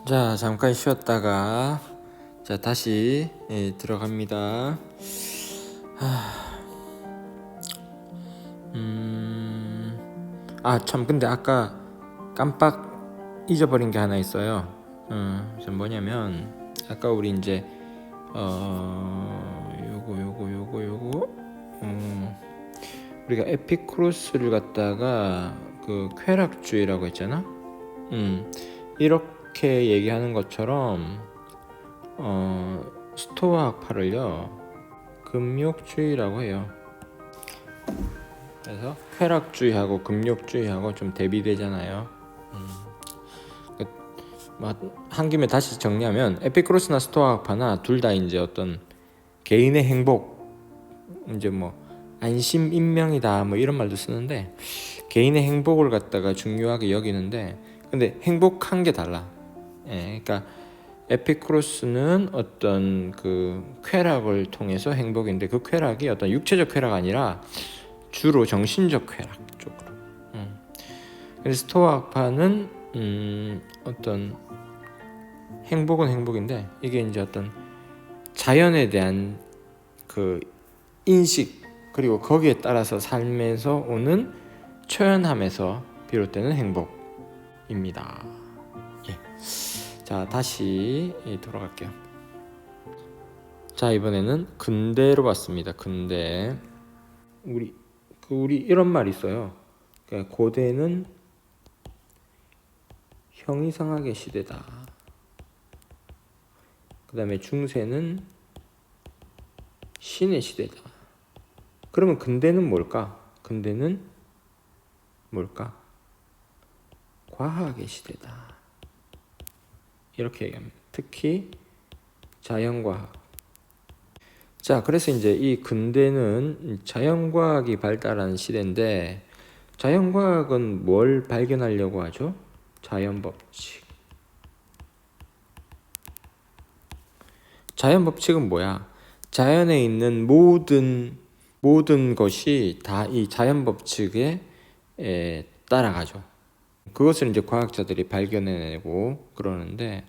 자, 잠깐 쉬었다가 다시 들어갑니다. 참 근데 아까 깜빡 잊어버린 게 하나 있어요. 뭐냐면 아까 우리 이제 요거 우리가 에피쿠로스를 갖다가 그 쾌락주의라고 했잖아. 이렇게 얘기하는 것처럼 스토아 학파를요 금욕주의라고 해요. 그래서 쾌락주의하고 금욕주의하고 좀 대비되잖아요. 한 김에 다시 정리하면 에피쿠로스나 스토아 학파나 둘 다 이제 어떤 개인의 행복, 이제 뭐 안심 인명이다 뭐 이런 말도 쓰는데 개인의 행복을 갖다가 중요하게 여기는데, 근데 행복한 게 달라. 그러니까 에피쿠로스는 어떤 그 쾌락을 통해서 행복인데 그 쾌락이 어떤 육체적 쾌락 아니라 주로 정신적 쾌락 쪽으로. 근데 스토아파는 어떤 행복은 행복인데 이게 이제 어떤 자연에 대한 그 인식 그리고 거기에 따라서 삶에서 오는 초연함에서 비롯되는 행복입니다. 자, 다시 돌아갈게요. 자, 이번에는 근대로 봤습니다. 근대. 우리 이런 말 있어요. 그러니까 고대는 형이상학의 시대다. 그 다음에 중세는 신의 시대다. 그러면 근대는 뭘까? 근대는 뭘까? 과학의 시대다. 이렇게 얘기합니다. 특히 자연과학. 자, 그래서 이제 이 근대는 자연과학이 발달한 시대인데, 자연과학은 뭘 발견하려고 하죠? 자연법칙. 자연법칙은 뭐야? 자연에 있는 모든 것이 다 이 자연법칙에 따라가죠. 그것을 이제 과학자들이 발견해내고 그러는데,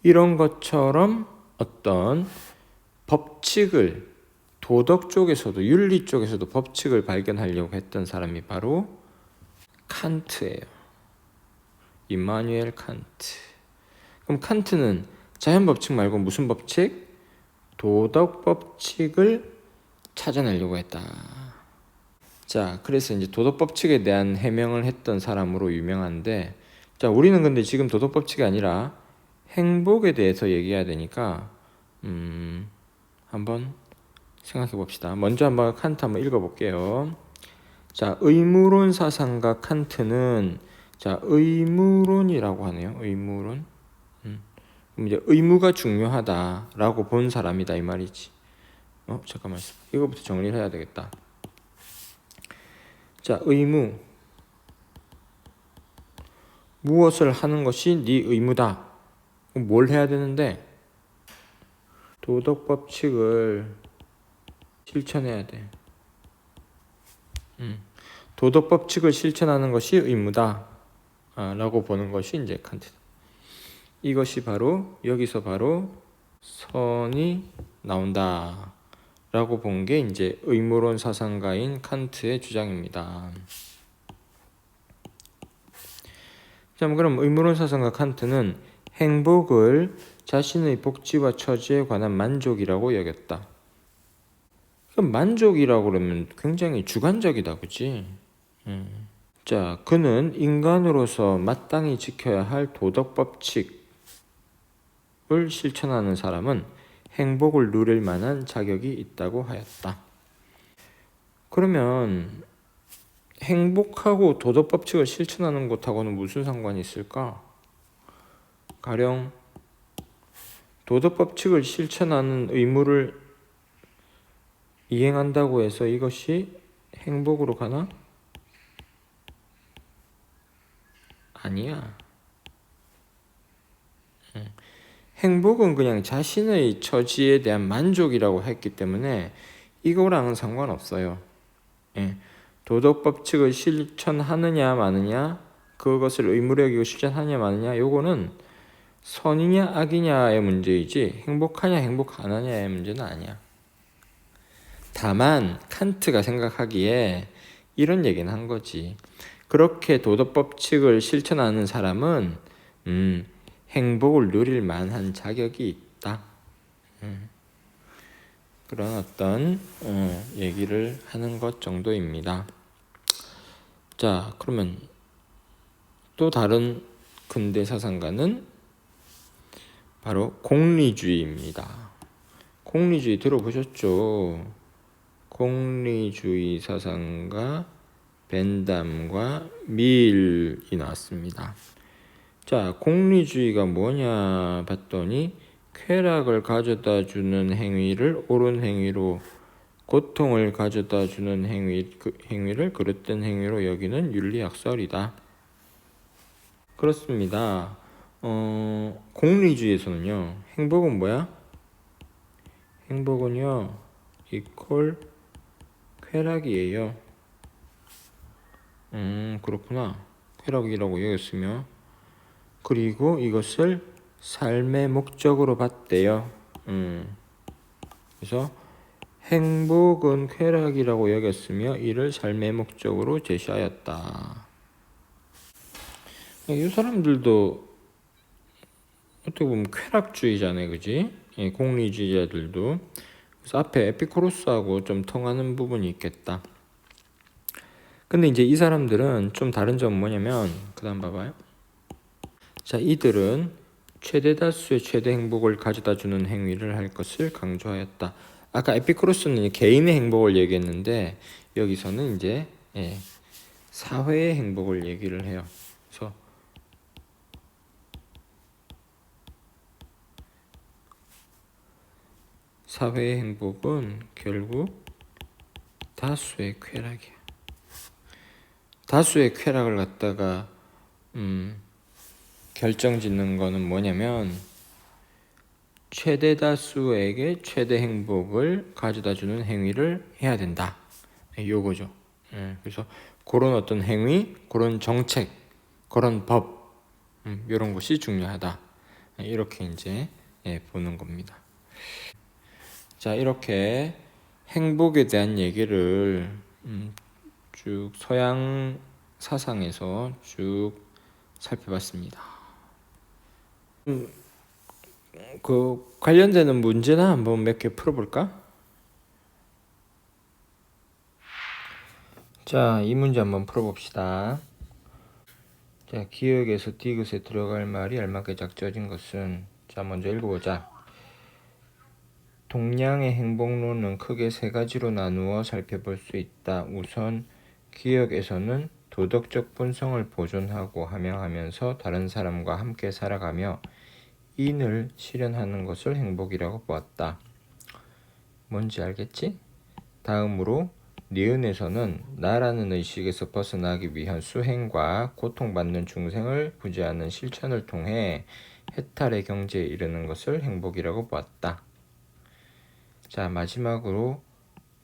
이런 것처럼 어떤 법칙을 도덕 쪽에서도 윤리 쪽에서도 법칙을 발견하려고 했던 사람이 바로 칸트예요. 임마누엘 칸트. 그럼 칸트는 자연 법칙 말고 무슨 법칙? 도덕 법칙을 찾아내려고 했다. 자, 그래서 이제 도덕 법칙에 대한 해명을 했던 사람으로 유명한데, 자, 우리는 근데 지금 도덕 법칙이 아니라 행복에 대해서 얘기해야 되니까 한번 생각해 봅시다. 먼저 한번 칸트 한번 읽어볼게요. 자, 의무론 사상가 칸트는 의무론이라고 하네요. 의무론. 그럼 이제 의무가 중요하다라고 본 사람이다 이 말이지. 잠깐만. 이거부터 정리를 해야 되겠다. 자, 의무. 무엇을 하는 것이 네 의무다. 그럼 뭘 해야 되는데? 도덕 법칙을 실천해야 돼. 도덕 법칙을 실천하는 것이 의무다. 라고 보는 것이 이제 칸트. 이것이 바로 여기서 바로 선이 나온다. 라고 본 게 이제 의무론 사상가인 칸트의 주장입니다. 자, 그럼 의무론 사상가 칸트는 행복을 자신의 복지와 처지에 관한 만족이라고 여겼다. 그럼 만족이라고 그러면 굉장히 주관적이다, 그치? 자, 그는 인간으로서 마땅히 지켜야 할 도덕 법칙을 실천하는 사람은 행복을 누릴 만한 자격이 있다고 하였다. 그러면 행복하고 도덕 법칙을 실천하는 것하고는 무슨 상관이 있을까? 가령 도덕 법칙을 실천하는 의무를 이행한다고 해서 이것이 행복으로 가나? 아니야. 행복은 그냥 자신의 처지에 대한 만족이라고 했기 때문에 이거랑은 상관없어요. 도덕 법칙을 실천하느냐 마느냐, 그것을 의무로 여기고 실천하느냐 마느냐, 요거는 선이냐 악이냐의 문제이지 행복하냐 행복 안 하냐의 문제는 아니야. 다만 칸트가 생각하기에 이런 얘기는 한 거지. 그렇게 도덕 법칙을 실천하는 사람은 행복을 누릴 만한 자격이 있다. 그런 어떤 얘기를 하는 것 정도입니다. 자, 그러면 또 다른 근대 사상가는 바로 공리주의입니다. 공리주의 들어보셨죠? 공리주의 사상가 벤담과 밀이 나왔습니다. 자, 공리주의가 뭐냐 봤더니 쾌락을 가져다 주는 행위를 옳은 행위로, 고통을 가져다 주는 행위를 그릇된 행위로 여기는 윤리학설이다. 그렇습니다. 공리주의에서는요, 행복은 뭐야? 행복은요, 이퀄 쾌락이에요. 그렇구나. 쾌락이라고 여겼으며, 그리고 이것을 삶의 목적으로 봤대요. 그래서 행복은 쾌락이라고 여겼으며 이를 삶의 목적으로 제시하였다. 이 사람들도 어떻게 보면 쾌락주의자네, 그지? 예, 공리주의자들도. 그래서 앞에 에피쿠로스하고 좀 통하는 부분이 있겠다. 근데 이제 이 사람들은 좀 다른 점은 뭐냐면, 그 다음 봐봐요. 자, 이들은 최대 다수의 최대 행복을 가져다 주는 행위를 할 것을 강조하였다. 아까 에피쿠로스는 개인의 행복을 얘기했는데 여기서는 이제 사회의 행복을 얘기를 해요. 그래서 사회의 행복은 결국 다수의 쾌락이야. 다수의 쾌락을 갖다가 결정짓는 거는 뭐냐면 최대 다수에게 최대 행복을 가져다 주는 행위를 해야 된다. 요거죠. 그래서 그런 어떤 행위, 그런 정책, 그런 법, 이런 것이 중요하다. 이렇게 이제 보는 겁니다. 자, 이렇게 행복에 대한 얘기를 쭉 서양 사상에서 쭉 살펴봤습니다. 그 관련되는 문제나 한번 몇 개 풀어볼까? 자, 이 문제 한번 풀어봅시다. 자, 기억에서 디귿에 들어갈 말이 알맞게 작져진 것은, 자, 먼저 읽어보자. 동양의 행복론은 크게 세 가지로 나누어 살펴볼 수 있다. 우선 기억에서는 도덕적 본성을 보존하고 함양하면서 다른 사람과 함께 살아가며 인을 실현하는 것을 행복이라고 보았다. 뭔지 알겠지? 다음으로 니은에서는 나라는 의식에서 벗어나기 위한 수행과 고통받는 중생을 구제하는 실천을 통해 해탈의 경지에 이르는 것을 행복이라고 보았다. 자, 마지막으로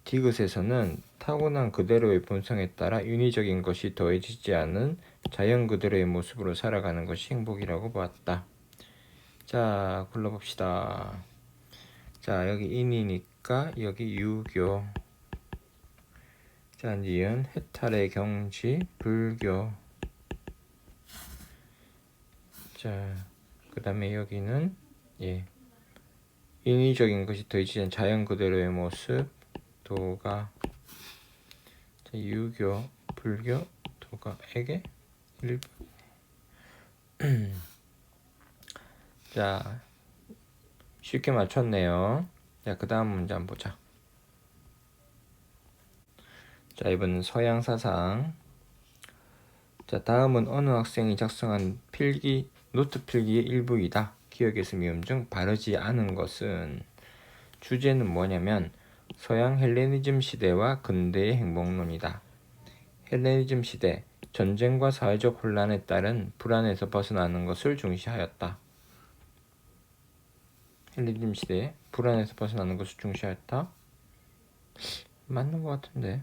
디귿에서는 타고난 그대로의 본성에 따라 인위적인 것이 더해지지 않은 자연 그대로의 모습으로 살아가는 것이 행복이라고 보았다. 자, 불러봅시다. 자, 여기 인이니까 여기 유교. 자, 니은 해탈의 경지 불교. 자, 그 다음에 여기는 인위적인 것이 더해지지 않은 자연 그대로의 모습 도가. 자, 유교 불교 도가에게 일부. 자, 쉽게 맞췄네요. 자, 그 다음 문제 한번 보자. 자, 이번은 서양 사상. 자, 다음은 어느 학생이 작성한 필기, 노트 필기의 일부이다. 기억에서 미음 중 바르지 않은 것은. 주제는 뭐냐면 서양 헬레니즘 시대와 근대의 행복론이다. 헬레니즘 시대, 전쟁과 사회적 혼란에 따른 불안에서 벗어나는 것을 중시하였다. 헬레니즘 시대, 불안에서 벗어나는 것을 중시하였다. 맞는 것 같은데.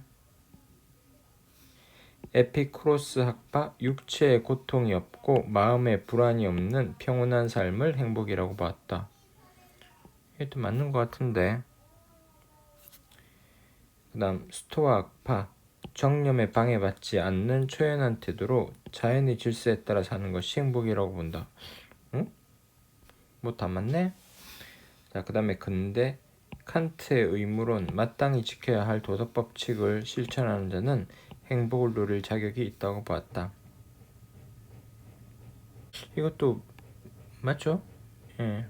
에피쿠로스 학파 육체의 고통이 없고 마음의 불안이 없는 평온한 삶을 행복이라고 보았다. 이것도 맞는 것 같은데. 그 다음 스토아 학파 정념에 방해받지 않는 초연한 태도로 자연의 질서에 따라 사는 것이 행복이라고 본다. 응? 뭐 다 맞네? 자, 그 다음에 근대 칸트의 의무론 마땅히 지켜야 할 도덕 법칙을 실천하는 자는 행복을 누릴 자격이 있다고 보았다. 이것도 맞죠? 예.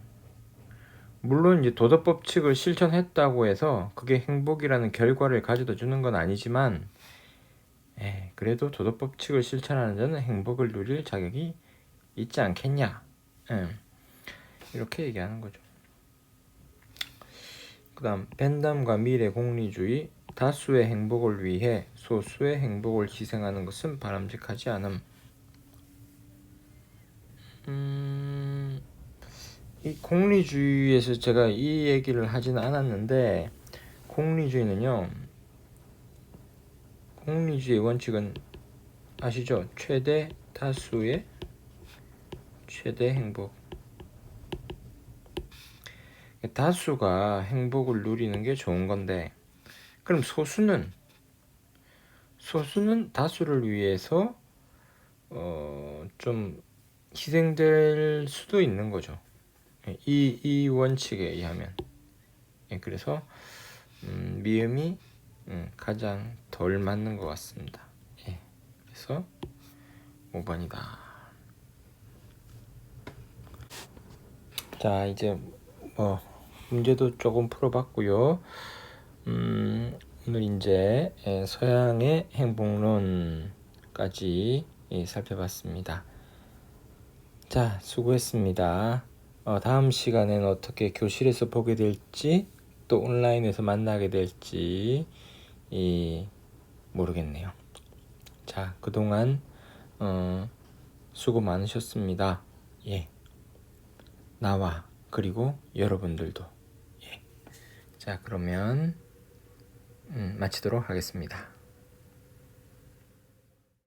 물론 이제 도덕 법칙을 실천했다고 해서 그게 행복이라는 결과를 가져다 주는 건 아니지만, 그래도 도덕 법칙을 실천하는 자는 행복을 누릴 자격이 있지 않겠냐? 이렇게 얘기하는 거죠. 그다음 벤담과 밀의 공리주의 다수의 행복을 위해 소수의 행복을 희생하는 것은 바람직하지 않음. 이 공리주의에서 제가 이 얘기를 하지는 않았는데, 공리주의는요, 공리주의 원칙은 아시죠? 최대 다수의 최대 행복. 다수가 행복을 누리는 게 좋은 건데, 그럼 소수는 다수를 위해서 좀 희생될 수도 있는 거죠. 이 원칙에 의하면. 그래서 미음이 가장 덜 맞는 것 같습니다. 그래서 5번이다. 자, 이제 문제도 조금 풀어봤고요. 오늘 이제 서양의 행복론까지 살펴봤습니다. 자, 수고했습니다. 다음 시간에는 어떻게 교실에서 보게 될지 또 온라인에서 만나게 될지 모르겠네요. 자, 그동안 수고 많으셨습니다. 나와 그리고 여러분들도. 자, 그러면 마치도록 하겠습니다.